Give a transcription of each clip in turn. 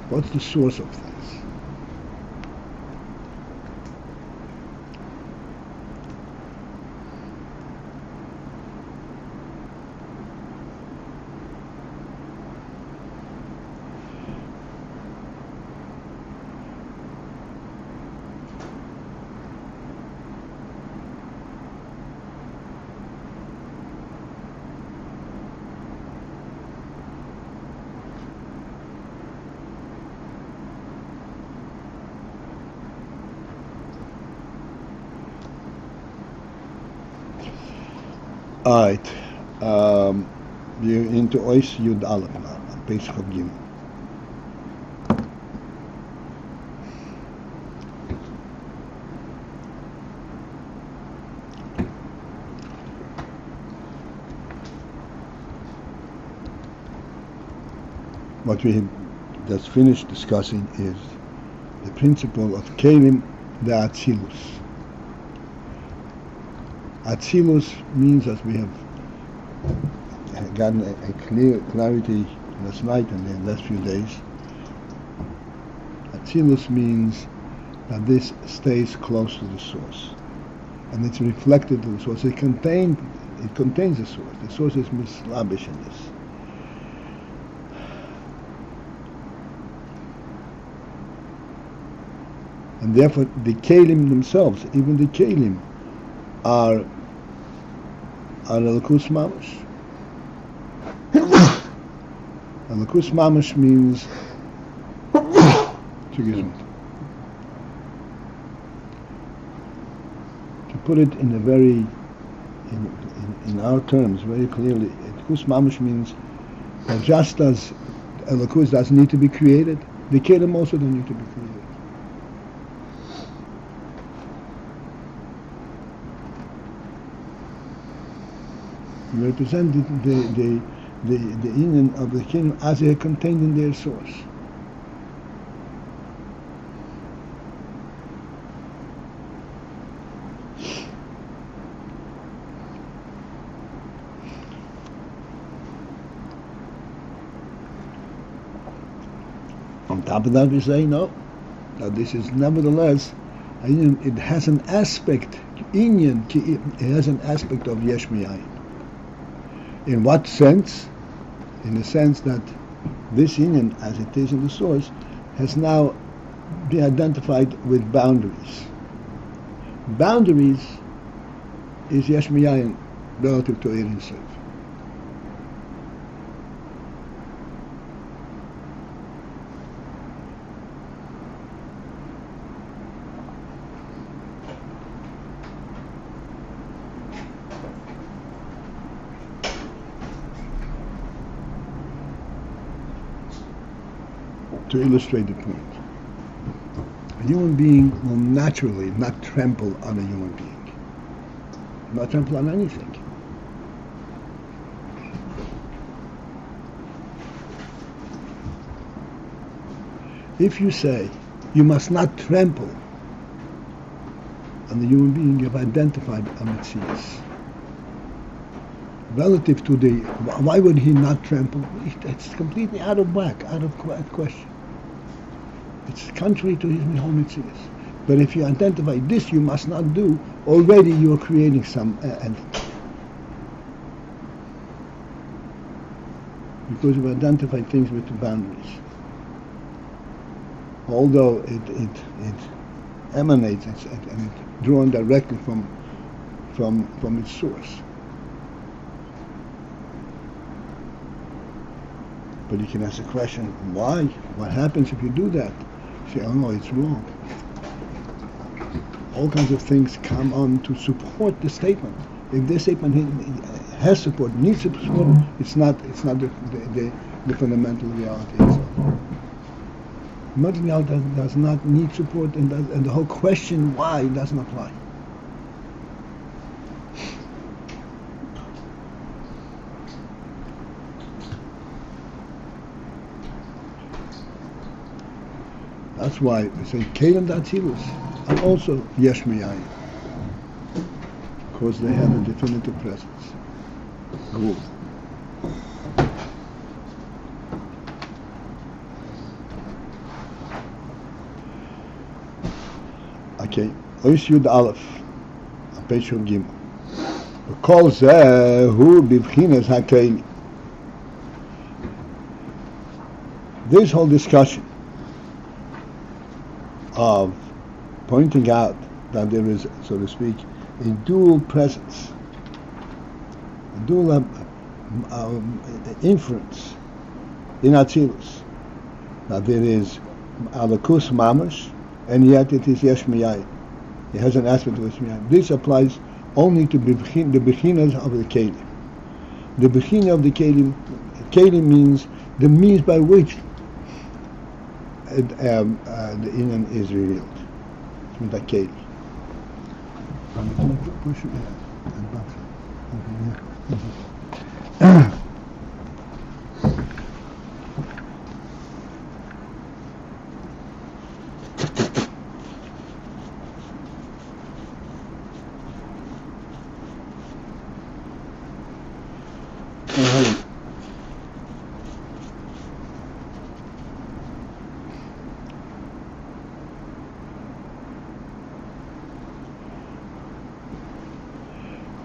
What's the source of things? Alright, we're into Ois Yud Aleph now, page Chagim. What we have just finished discussing is the principle of Kelim, the atzilus. Atzilus means that we have gotten a clear clarity last night and the last few days. Atzilus means that this stays close to the source, and it's reflected to the source. It contains the source. The source is mislabish in this. And therefore the Kelim themselves, even the Kelim, are Ellul Mamash. Ellul Mamash means to put it in a very in our terms very clearly, Ellul Mamash means that just as Ellul doesn't need to be created, the Kelim also don't need to be created. We represent the Ayin of the kingdom as they are contained in their source. On top of that, we say no. Now this is nevertheless, it has an aspect. It has an aspect of Yesh Mi'ayin. In what sense? In the sense that this Ayin, as it is in the source, has now been identified with boundaries. Boundaries is Yesh Mi'ayin relative to Ein Sof. To illustrate the point, a human being will naturally not trample on a human being, not trample on anything. If you say you must not trample on the human being, you have identified a atzilus. Relative to the, why would he not trample? It's completely out of whack, out of question. It's contrary to his whole atzilus. But if you identify this you must not do, already you are creating some entity. Because you identify things with the boundaries. Although it emanates and it's drawn directly from its source. But you can ask the question, why? What happens if you do that? You say, oh no, it's wrong. All kinds of things come on to support the statement. If this statement has support, needs support, it's not the fundamental reality itself. Fundamental reality does not need support, and the whole question why doesn't apply. That's why we say Kalim atzilus are also yesh me'ayin, because they have a definitive presence. Good. Okay, Ois Yud Aleph, Page Gimel. Vekol zeh hu bibchinas hakelim. This whole discussion of pointing out that there is, so to speak, a dual presence, a dual inference in atzilus. That there is alakus mamash, and yet it is yesh me'ayin. It has an aspect of yesh me'ayin. This applies only to the bechinas of the kelim. The bechina of the kelim means the means by which the inyan is revealed. It's with a kelim.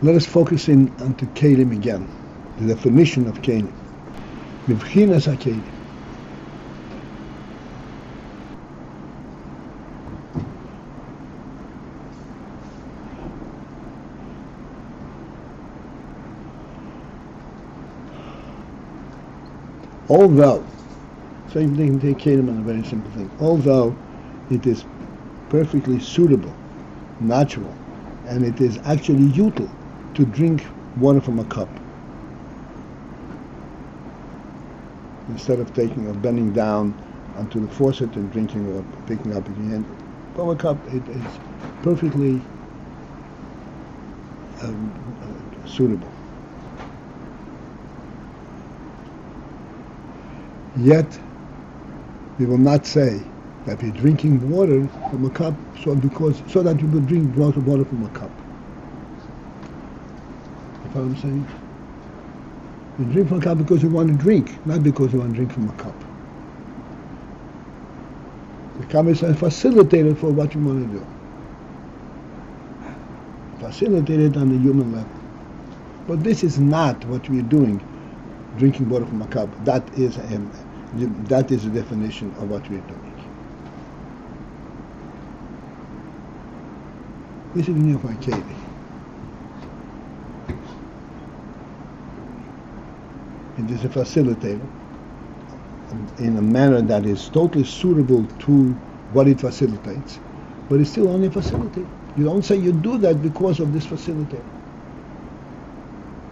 Let us focus in onto kelim again, the definition of kelim. Bibchinas hakelim. Although, same thing, take kelim on a very simple thing. Although it is perfectly suitable, natural, and it is actually util to drink water from a cup instead of bending down onto the faucet and drinking or picking up again from a cup. It is perfectly suitable. Yet we will not say that we're drinking water from a cup so that you will drink water from a cup. You know what I'm saying? You drink from a cup because you want to drink, not because you want to drink from a cup. The cup is a facilitator for what you want to do. Facilitated on the human level. But this is not what we are doing, drinking water from a cup. That is the definition of what we are doing. This is new for kelim. It is a facilitator in a manner that is totally suitable to what it facilitates, but it's still only a facilitator. You don't say you do that because of this facilitator.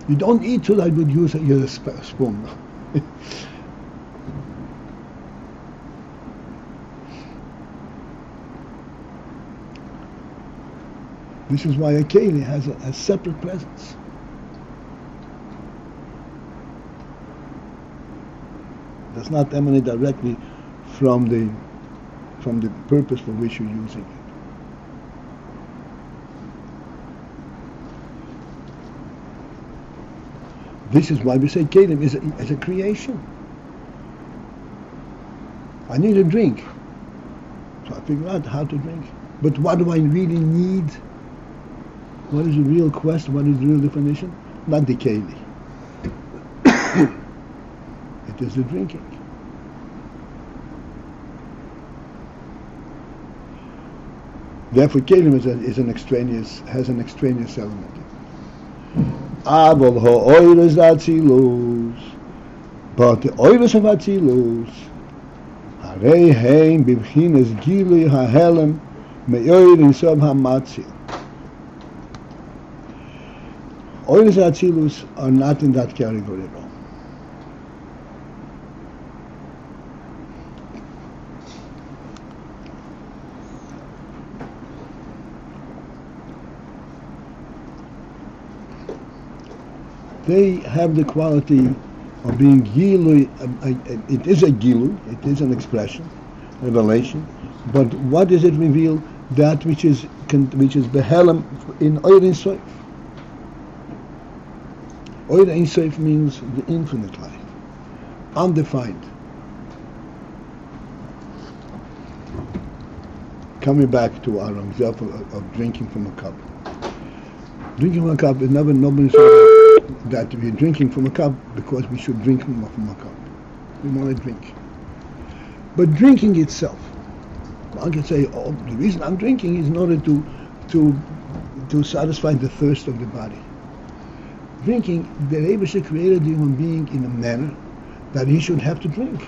You don't eat so that you would use a spoon. This is why a kelim has a separate presence. It does not emanate directly from the purpose for which you're using it. This is why we say kelim is a creation. I need a drink, so I figure out how to drink. But what do I really need? What is the real question? What is the real definition? Not the kelim. It is the drinking. Therefore, kelim has an extraneous element. But the oilers of atzilus, harei hein b'bchinas gilui hahelem me'oir insob hamatzil. Oilers of atzilus are not in that category at all. They have the quality of being gilui. It is a gilui, it is an expression, revelation. But what does it reveal? That which is behelem in Oir Ein Sof. Oir Ein Sof means the infinite life, undefined. Coming back to our example of drinking from a cup. Drinking from a cup is nobody said that we're drinking from a cup because we should drink from a cup. We want to drink. But drinking itself, one can say, oh, the reason I'm drinking is in order to satisfy the thirst of the body. Drinking, the Rebbe created the human being in a manner that he should have to drink.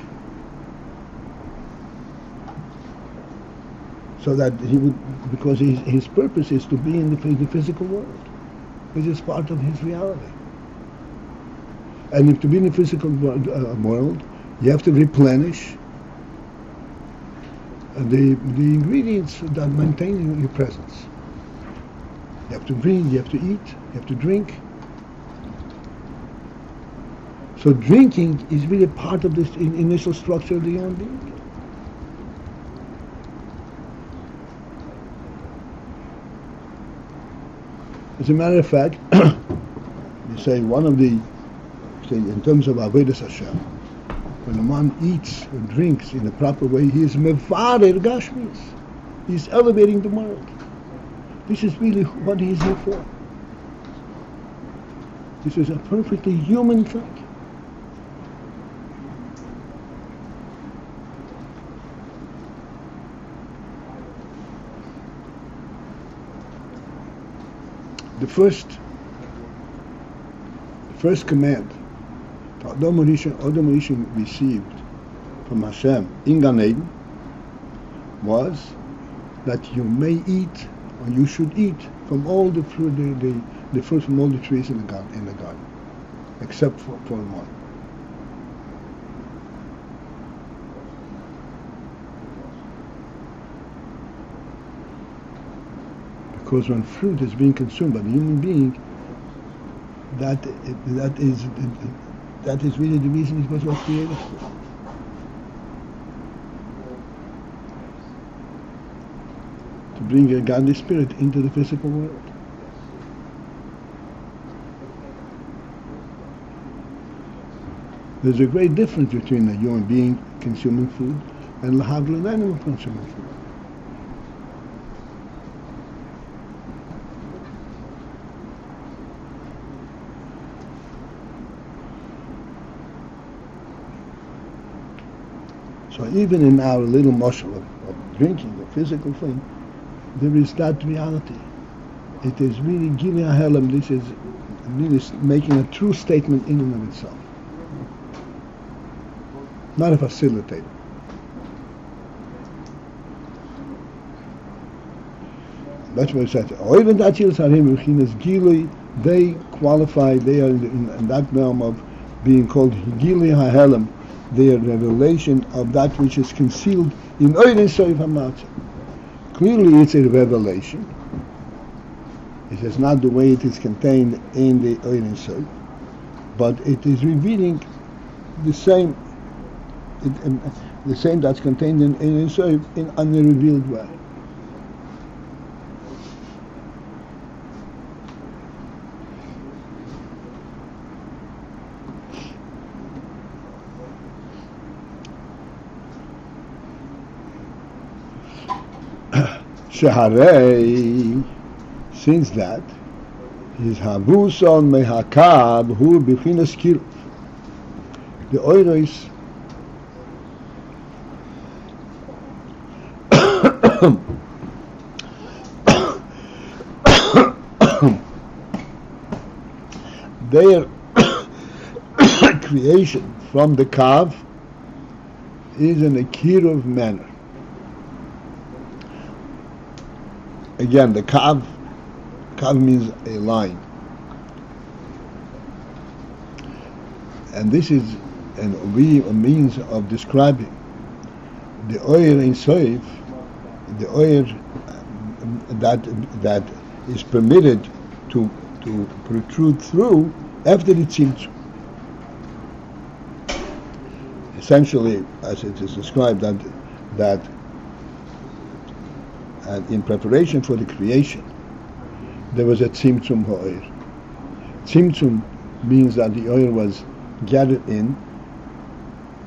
So that he would, because his purpose is to be in the physical world, which is part of his reality. And if to be in the physical world, you have to replenish the ingredients that maintain your presence. You have to breathe, you have to eat, you have to drink. So drinking is really part of this initial structure of the human being. As a matter of fact, you say in terms of Avodas Hashem, when a man eats or drinks in the proper way, he is mevarer gashmis. He is elevating the world. This is really what he is here for. This is a perfectly human thing. The first command Adam Rishon received from Hashem in Gan Eden was that you may eat, or you should eat, from all the fruit, the fruit from all the trees in the garden, except for one. Because when fruit is being consumed by the human being, that is really the reason it was created for. To bring a godly spirit into the physical world. There's a great difference between a human being consuming food and an animal consuming food. So even in our little mushal of drinking, the physical thing, there is that reality. It is really Gili HaHelem. This is really making a true statement in and of itself. Not a facilitator. That's what it says. Even atzilus harim b'chinas gili, they qualify. They are in that realm of being called Gili HaHelem. The revelation of that which is concealed in Oir Ein Sof HaMatzah. Clearly it's a revelation. It is not the way it is contained in the Oir Ein Sof, but it is revealing the same that's contained in Oir Ein Sof in a revealed way. Sheharei, since that is habuson mehakab hu b'chinas cleave. The oiros their creation from the cleave is in a kiruv manner. Again, the cleave means a line. And this is a means of describing the oyer in soif, the oyer that is permitted to protrude through after the tzimtzum. Essentially, as it is described, that in preparation for the creation, there was a tzimtzum ha'oyer. Tzimtzum means that the oil was gathered in,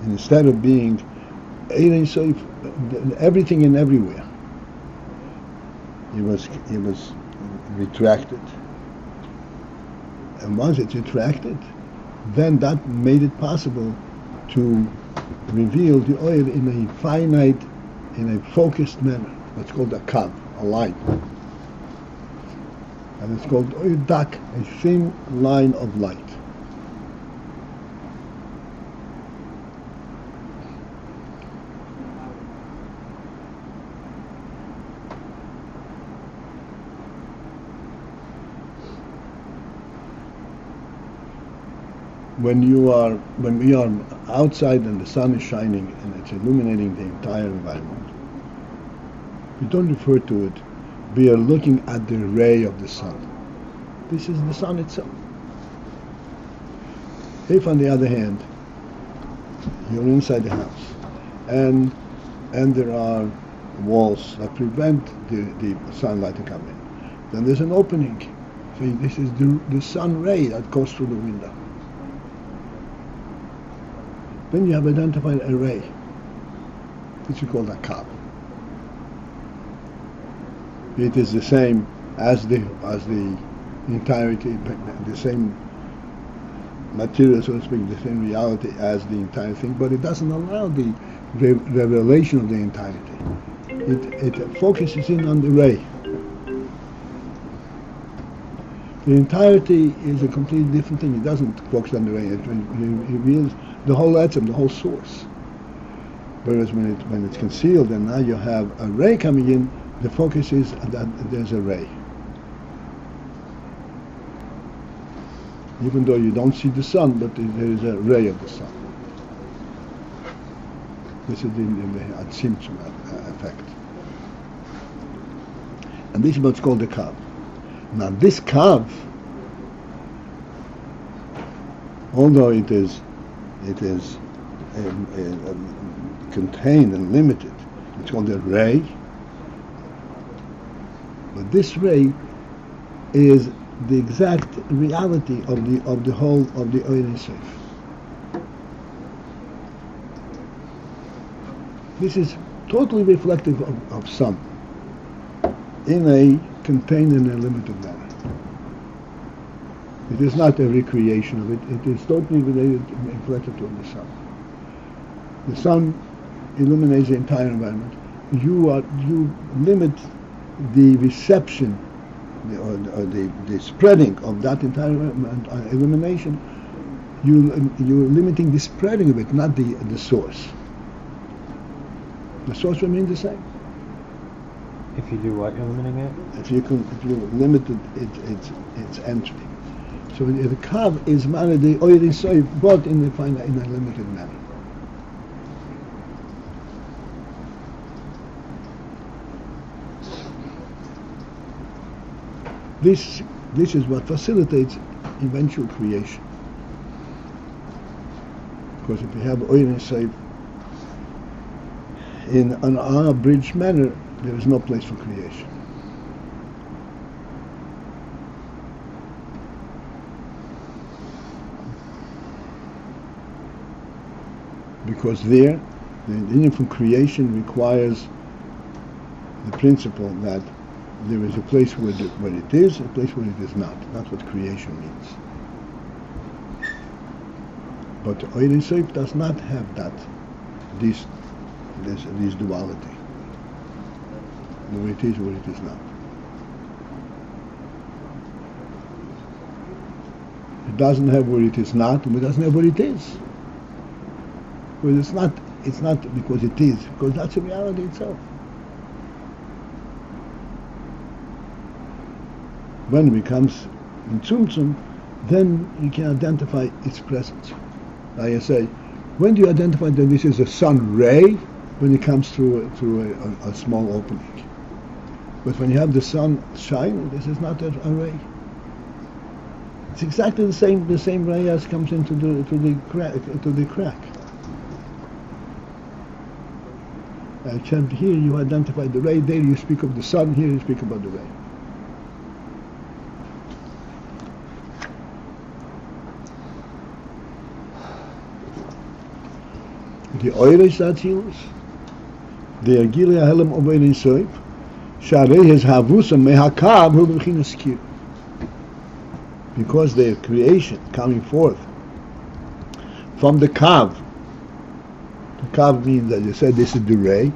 and instead of being everything and everywhere, it was retracted. And once it's retracted, then that made it possible to reveal the oil in a finite, in a focused manner. What's called a cleave, a line. And it's called oil dak, a thin line of light. When we are outside and the sun is shining and it's illuminating the entire environment, we don't refer to it. We are looking at the ray of the sun. This is the sun itself. If, on the other hand, you're inside the house and there are walls that prevent the sunlight to come in, then there's an opening. So this is the sun ray that goes through the window. Then you have identified a ray, which we call a cleave. It is the same as the entirety, the same material, so to speak, the same reality as the entire thing, but it doesn't allow the revelation of the entirety. It focuses in on the ray. The entirety is a completely different thing. It doesn't focus on the ray. It reveals the whole atom, the whole source. Whereas when it's concealed and now you have a ray coming in, the focus is that there's a ray. Even though you don't see the sun, but there is a ray of the sun. This is in the atzilus effect. And this is what's called the cleave. Now this cleave, although it is contained and limited, it's called a ray. But this ray is the exact reality of the whole of the Ayin Sof. This is totally reflective of sun in a contained and a limited manner. It is not a recreation of it. It is totally related, reflected to the sun. The sun illuminates the entire environment. You limit the reception or the spreading of that entire illumination. You're limiting the spreading of it, not the source. The source remains the same. If you do what, you're limiting it? If you limit its entry. So the cleave is manner the oil is so brought in a limited manner. This is what facilitates eventual creation. Because if you have oil inside in an unabridged manner, there is no place for creation. Because there, the union from creation requires the principle that there is a place where it is, a place where it is not. That's what creation means. But the Ayin Sof does not have this duality. Where it is, where it is not. It doesn't have where it is not, and it doesn't have where it is. Well, it's not because it is, because that's the reality itself. When it becomes in tzumtzum, then you can identify its presence. Like I say, when do you identify that this is a sun ray? When it comes through a small opening. But when you have the sun shining, this is not a ray. It's exactly the same ray as comes into the crack. Except here you identify the ray. There you speak of the sun. Here you speak about the ray. The oirish atzilus, the agili ahelem obein soif, sharei his havusa mehakav hu b'chinas kir. Because their creation coming forth from the kav. The kav means, as you said, this is the ray.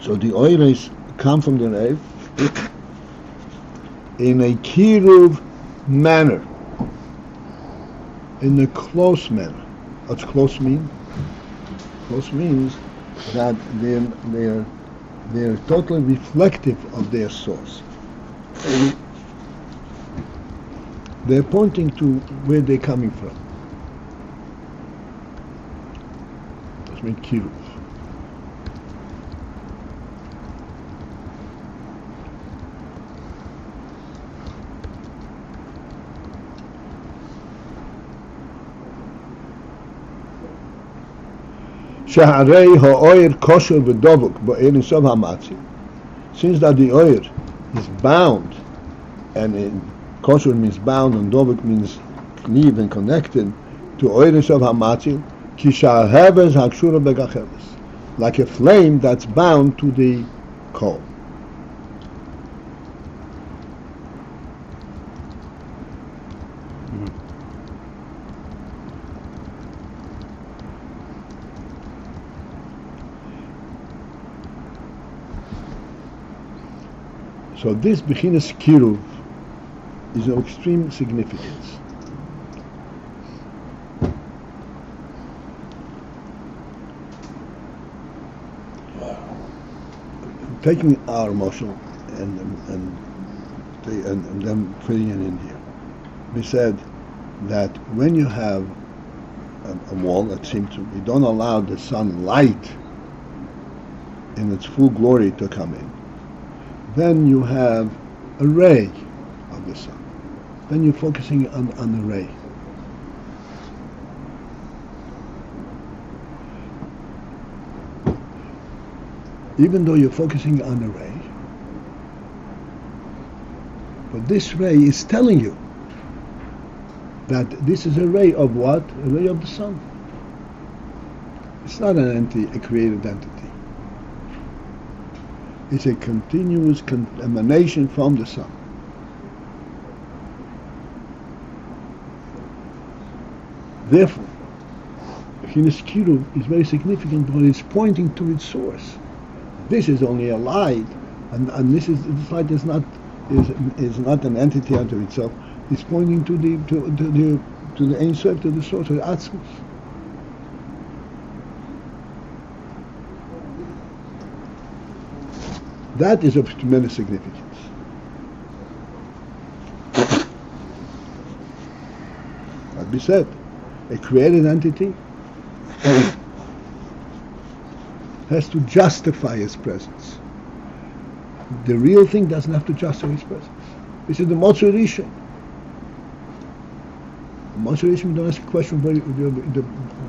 So the oirish come from the ray in a kiruv manner. In a close manner. What's close mean? Close means that they're totally reflective of their source. They're pointing to where they're coming from. That's mean kiruv. Shaharei ha'oyer kosher v'dovuk ba'erin sov ha'matzi. Since that the oyer is bound, and kosher means bound, and dovuk means cleave and connected to oyerin sov ha'matzi, ki sha'heves ha'kshura begacheves, like a flame that's bound to the coal. So this bechinas kiruv is of extreme significance. Taking our motion and then putting it in here, we said that when you have a wall that seems to, we don't allow the sunlight in its full glory to come in, then you have a ray of the sun. Then you're focusing on the ray. Even though you're focusing on a ray, but this ray is telling you that this is a ray of what? A ray of the sun. It's not a created entity. It's a continuous emanation from the sun. Therefore, bechinas kiruv is very significant because it's pointing to its source. This is only a light, and this light is not an entity unto itself. It's pointing to the Ein Sof, to the source, to the atzilus. That is of tremendous significance. Like we said, a created entity has to justify its presence. The real thing doesn't have to justify its presence. This is the Motzei Rishon. The Motzei Rishon, don't ask a question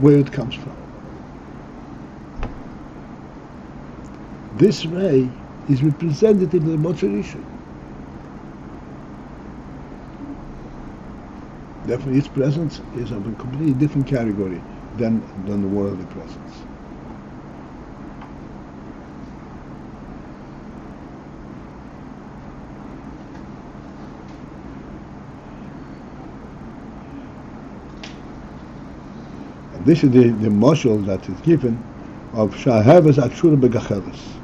where it comes from. This ray is representative of the Motzei Rishon. Therefore, its presence is of a completely different category than the worldly presence. And this is the mashal that is given of Shahavas Akshura Begachelis.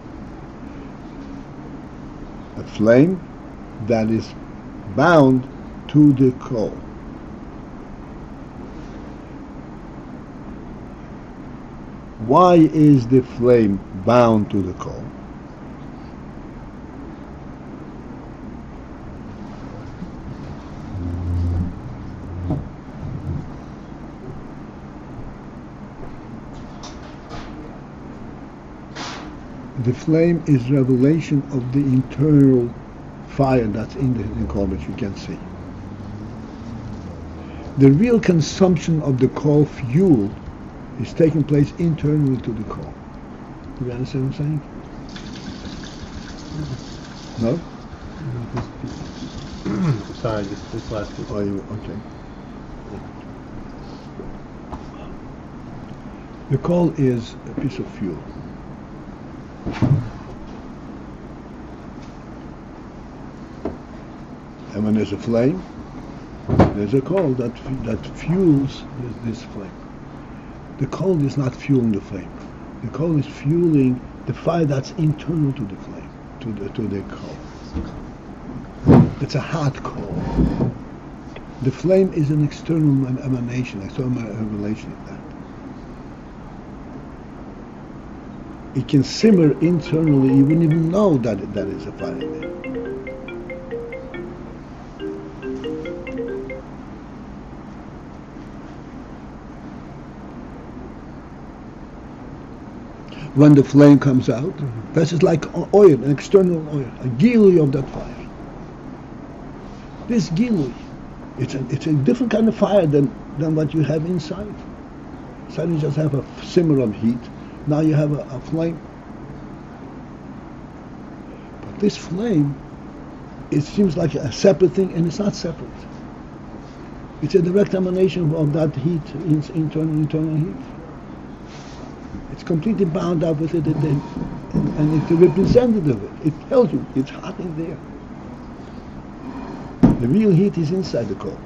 a flame that is bound to the coal. Why is the flame bound to the coal? The flame is revelation of the internal fire that's in the coal, which you can see. The real consumption of the coal fuel is taking place internally to the coal. Do you understand what I'm saying? No? Sorry, this last piece. Oh, okay. The coal is a piece of fuel. And when there's a flame, there's a coal that fuels this flame. The coal is not fueling the flame. The coal is fueling the fire that's internal to the flame, to the coal. It's a hot coal. The flame is an external emanation, external revelation of that. It can simmer internally. You wouldn't even know that is a fire in there. When the flame comes out, this is like oil, an external oil, a gilui of that fire. This gilui, it's a different kind of fire than what you have inside. Inside you just have a simmer of heat. Now you have a flame. But this flame, it seems like a separate thing, and it's not separate. It's a direct emanation of that heat, internal heat. It's completely bound up with it, and it's a representative of it. It tells you it's hot in there. The real heat is inside the coal.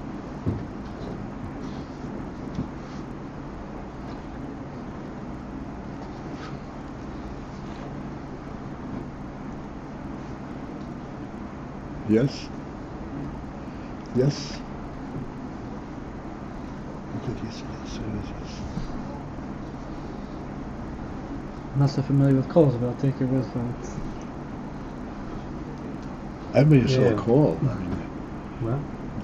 Yes? Yes? What did you say? I'm not so familiar with coals, but I'll take your word for it. Everybody saw a coal. I mean, What?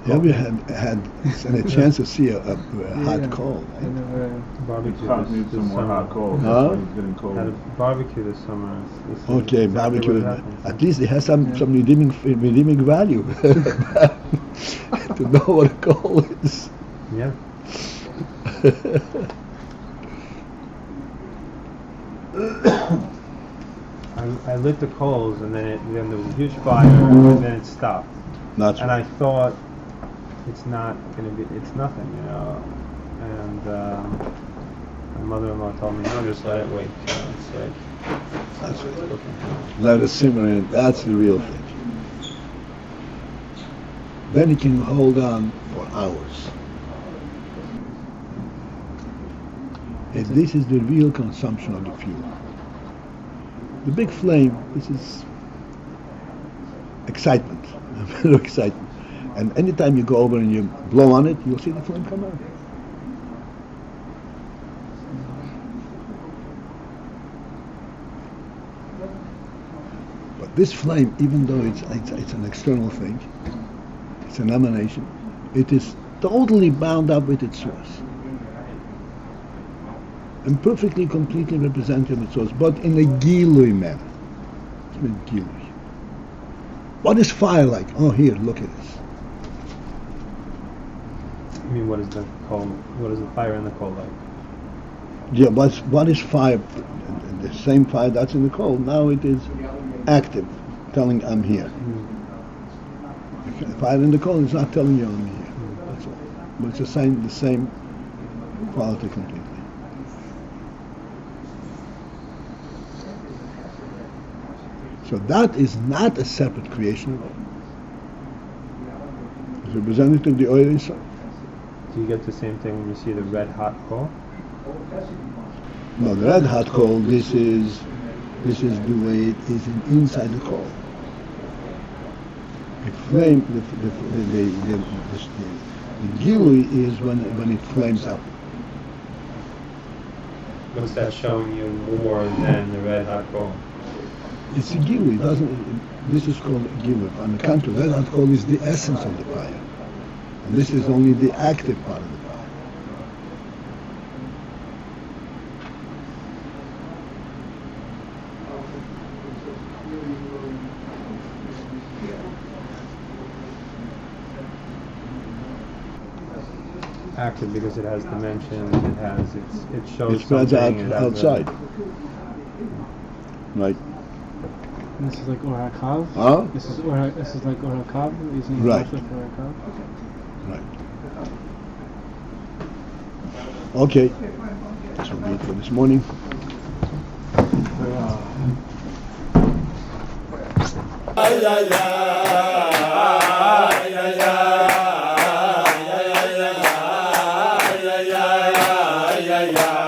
everybody had a chance to see a hot coal. I never, Barbecue Probably need some more hot coal. Huh? It's getting cold. Had a barbecue this summer. This is Okay, exactly barbecue. what happens. At least it has some redeeming value to know what a coal is. Yeah. I lit the coals, and then there was a huge fire, and then it stopped. Not And I thought, it's not gonna be, it's nothing, you know. And my mother-in-law told me, no, just let it wait. You know, it's like, That's it. Let it simmer in. That's the real thing. Then it can hold on for hours. And this is the real consumption of the fuel. The big flame, this is excitement, a bit of excitement. And anytime you go over and you blow on it, you'll see the flame come out. But this flame, even though it's an external thing, it's an emanation, it is totally bound up with its source. And perfectly, completely representative of its source, but in a gilui manner. It's a gilui. What is fire like? Oh, here, look at this. I mean, what is the fire in the coal like? Yeah, what is fire? The same fire that's in the coal. Now it is active, telling I'm here. The fire in the coal is not telling you I'm here. That's all. But it's the same quality completely. So that is not a separate creation at all. It's representative of the oil inside. Do you get the same thing when you see the red hot coal? No, the red hot coal, this is the way it is inside the coal. The flame, the gilui is when it flames up. What's that showing you more than the red hot coal? It's a gilui. This is called a gilui. On the contrary, red hot coal is the essence of the fire, and this is only the active part of the fire. Active because it has dimensions, it shows It spreads out something, it has outside. Right. And this is like Orakav. Huh? This is like Orakav. Using the Right. pamphlet for Orakav. Right. Okay. This will be it for this morning. Yeah.